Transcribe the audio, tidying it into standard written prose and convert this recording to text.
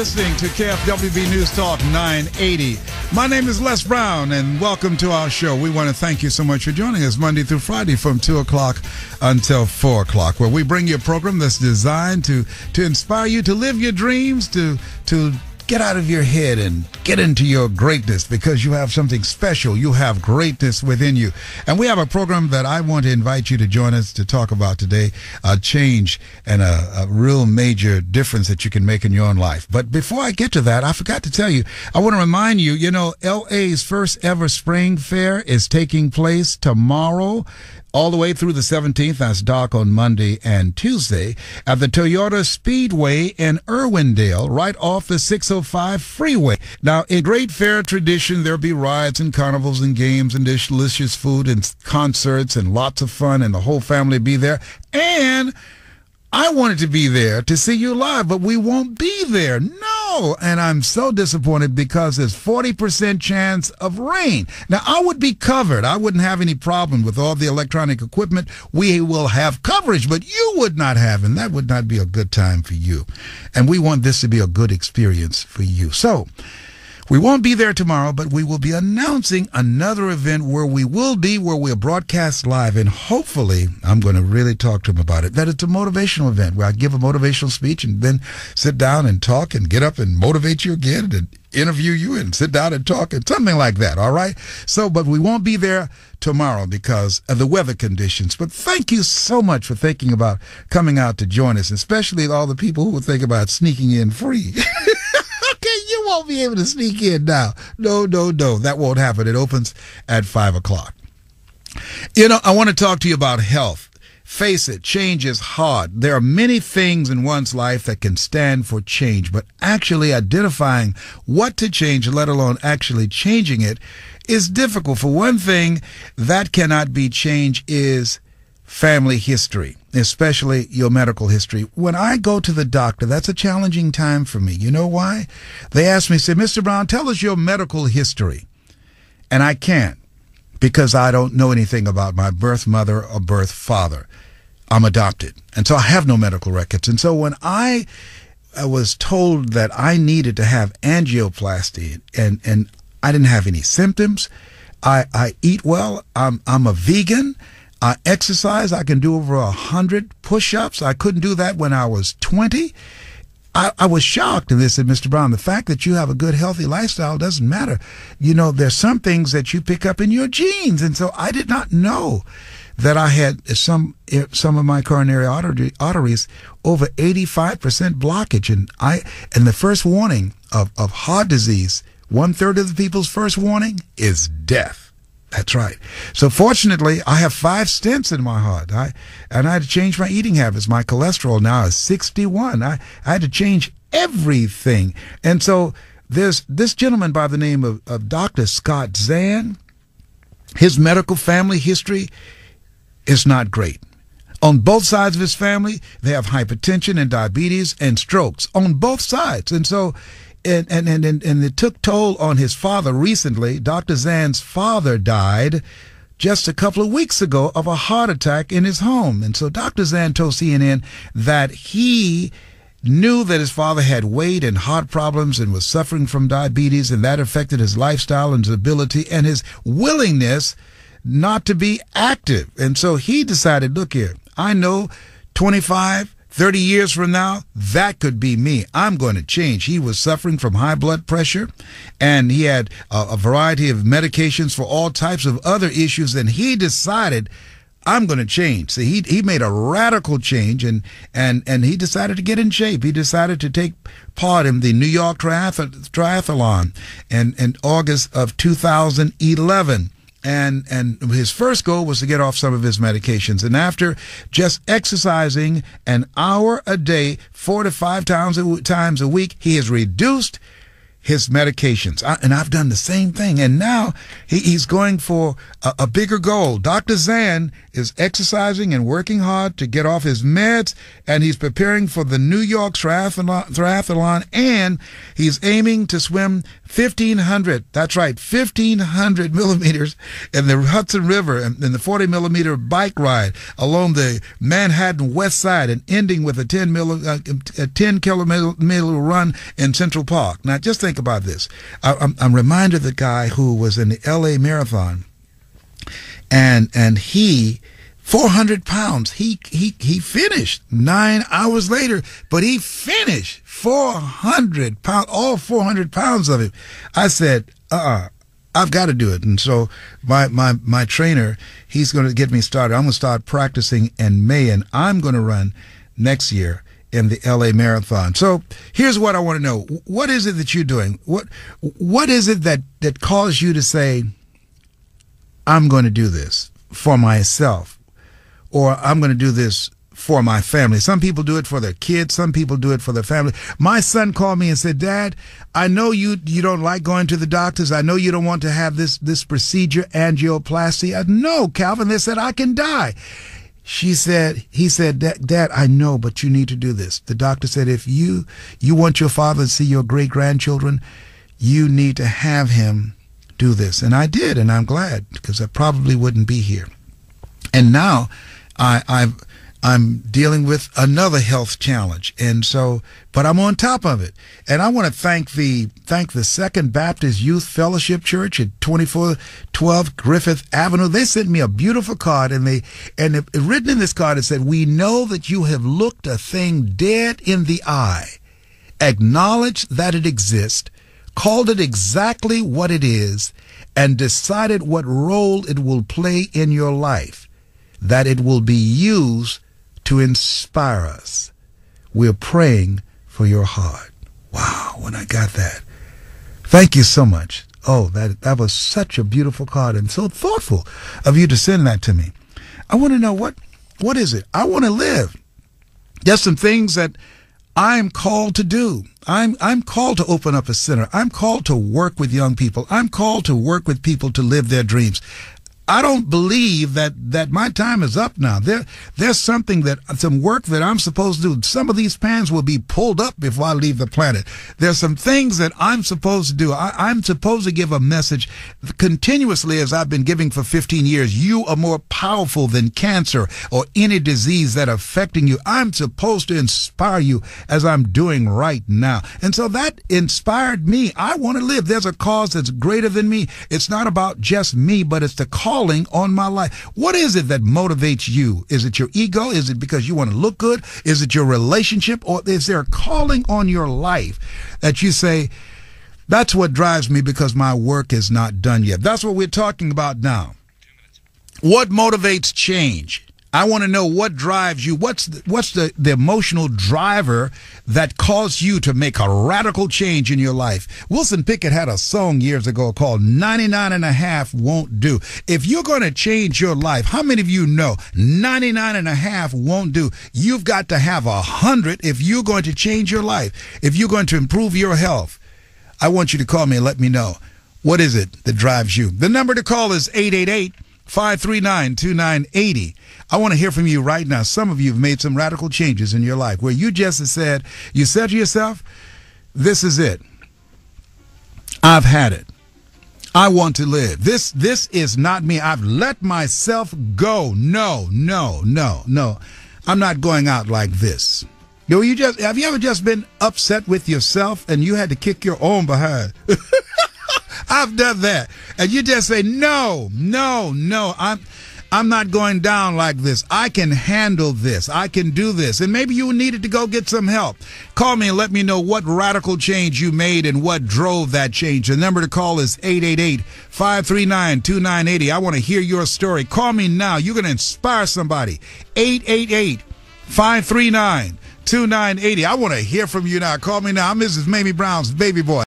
listening to KFWB News Talk 980. My name is Les Brown, and welcome to our show. We want to thank you so much for joining us Monday through Friday from 2 o'clock until 4 o'clock, where we bring you a program that's designed to inspire you to live your dreams, to get out of your head and get into your greatness, because you have something special. You have greatness within you. And we have a program that I want to invite you to join us to talk about today, a change and a real major difference that you can make in your own life. But before I get to that, I forgot to tell you, I want to remind you, LA's first ever spring fair is taking place tomorrow, all the way through the 17th. That's dark on Monday and Tuesday at the Toyota Speedway in Irwindale, right off the 605 freeway. Now, in great fair tradition, there'll be rides and carnivals and games and delicious food and concerts and lots of fun, and the whole family be there. And I wanted to be there to see you live, but we won't be there. No. And I'm so disappointed because there's 40% chance of rain. Now, I would be covered. I wouldn't have any problem with all the electronic equipment. We will have coverage, but you would not have, and that would not be a good time for you. And we want this to be a good experience for you. So, we won't be there tomorrow, but we will be announcing another event where we'll broadcast live, and hopefully, I'm going to really talk to them about it, that it's a motivational event where I give a motivational speech and then sit down and talk and get up and motivate you again and interview you and sit down and talk and something like that, all right? So, but we won't be there tomorrow because of the weather conditions. But thank you so much for thinking about coming out to join us, especially all the people who think about sneaking in free. You won't be able to sneak in now. No. That won't happen. It opens at 5 o'clock. I want to talk to you about health. Face it, change is hard. There are many things in one's life that can stand for change, but actually identifying what to change, let alone actually changing it, is difficult. For one thing, that cannot be changed is family history, especially your medical history. When I go to the doctor, that's a challenging time for me. You know why? They ask me, say, Mr. Brown, tell us your medical history. And I can't, because I don't know anything about my birth mother or birth father. I'm adopted. And so I have no medical records. And so when I was told that I needed to have angioplasty and I didn't have any symptoms, I eat well, I'm a vegan, I exercise. I can do over 100 push-ups. I couldn't do that when I was 20. I was shocked. And they said, Mr. Brown, the fact that you have a good, healthy lifestyle doesn't matter. There's some things that you pick up in your genes. And so I did not know that I had some of my coronary arteries over 85% blockage. And the first warning of heart disease, 1/3 of the people's first warning is death. That's right. So fortunately, I have 5 stents in my heart. And I had to change my eating habits. My cholesterol now is 61. I had to change everything. And so there's this gentleman by the name of Dr. Scott Zahn. His medical family history is not great. On both sides of his family, they have hypertension and diabetes and strokes on both sides. And so And it took toll on his father recently. Dr. Zahn's father died just a couple of weeks ago of a heart attack in his home. And so Dr. Zahn told CNN that he knew that his father had weight and heart problems and was suffering from diabetes, and that affected his lifestyle and his ability and his willingness not to be active. And so he decided, look here, I know 30 years from now, that could be me. I'm going to change. He was suffering from high blood pressure, and he had a variety of medications for all types of other issues, and he decided, I'm going to change. So he made a radical change, and he decided to get in shape. He decided to take part in the New York Triathlon in August of 2011. And his first goal was to get off some of his medications. And after just exercising an hour a day, 4 to 5 times a week, he has reduced his medications. And I've done the same thing. And now he's going for a bigger goal. Dr. Zan is exercising and working hard to get off his meds, and he's preparing for the New York triathlon, and he's aiming to swim 1,500, that's right, 1,500 millimeters in the Hudson River and the 40-millimeter bike ride along the Manhattan West Side and ending with a 10-kilometer run in Central Park. Now, just think about this. I'm reminded of the guy who was in the L.A. Marathon, and he 400 pounds. He finished 9 hours later, but he finished 400 pounds, all 400 pounds of it. I said, I've got to do it. And so my trainer, he's going to get me started. I'm going to start practicing in May, and I'm going to run next year in the LA Marathon. So here's what I want to know. What is it that you're doing? What is it that caused you to say, I'm going to do this for myself, or I'm going to do this for my family? Some people do it for their kids. Some people do it for their family. My son called me and said, Dad, I know you don't like going to the doctors. I know you don't want to have this procedure, angioplasty. No, Calvin, they said I can die. He said, Dad, I know, but you need to do this. The doctor said, if you want your father to see your great-grandchildren, you need to have him do this. And I did, and I'm glad, because I probably wouldn't be here. And now I'm dealing with another health challenge, and so, but I'm on top of it. And I want to thank the Second Baptist Youth Fellowship Church at 2412 Griffith Avenue. They sent me a beautiful card, and written in this card it said, "We know that you have looked a thing dead in the eye, acknowledged that it exists, called it exactly what it is, and decided what role it will play in your life, that it will be used to inspire us. We're praying for your heart." Wow, when I got that. Thank you so much. Oh, that was such a beautiful card, and so thoughtful of you to send that to me. I want to know what is it? I want to live. There's some things that I'm called to do. I'm called to open up a center. I'm called to work with young people. I'm called to work with people to live their dreams. I don't believe that my time is up now. There's some work that I'm supposed to do. Some of these pans will be pulled up before I leave the planet. There's some things that I'm supposed to do. I'm supposed to give a message continuously, as I've been giving for 15 years. You are more powerful than cancer or any disease that affecting you. I'm supposed to inspire you as I'm doing right now. And so that inspired me. I want to live. There's a cause that's greater than me. It's not about just me, but it's the cause on my life. What is it that motivates you? Is it your ego? Is it because you want to look good? Is it your relationship? Or is there a calling on your life that you say, that's what drives me because my work is not done yet? That's what we're talking about now. What motivates change? I want to know what drives you. What's the emotional driver that caused you to make a radical change in your life? Wilson Pickett had a song years ago called 99.5 Won't Do. If you're going to change your life, how many of you know 99.5 won't do? You've got to have 100 if you're going to change your life, if you're going to improve your health. I want you to call me and let me know. What is it that drives you? The number to call is 888-539-2980. I want to hear from you right now. Some of you have made some radical changes in your life where you just said to yourself, this is it. I've had it. I want to live. This is not me. I've let myself go. No. I'm not going out like this. Have you ever just been upset with yourself and you had to kick your own behind? I've done that. And you just say, no, I'm not going down like this. I can handle this. I can do this. And maybe you needed to go get some help. Call me and let me know what radical change you made and what drove that change. The number to call is 888-539-2980. I want to hear your story. Call me now. You're going to inspire somebody. 888-539-2980. I want to hear from you now. Call me now. I'm Mrs. Mamie Brown's baby boy.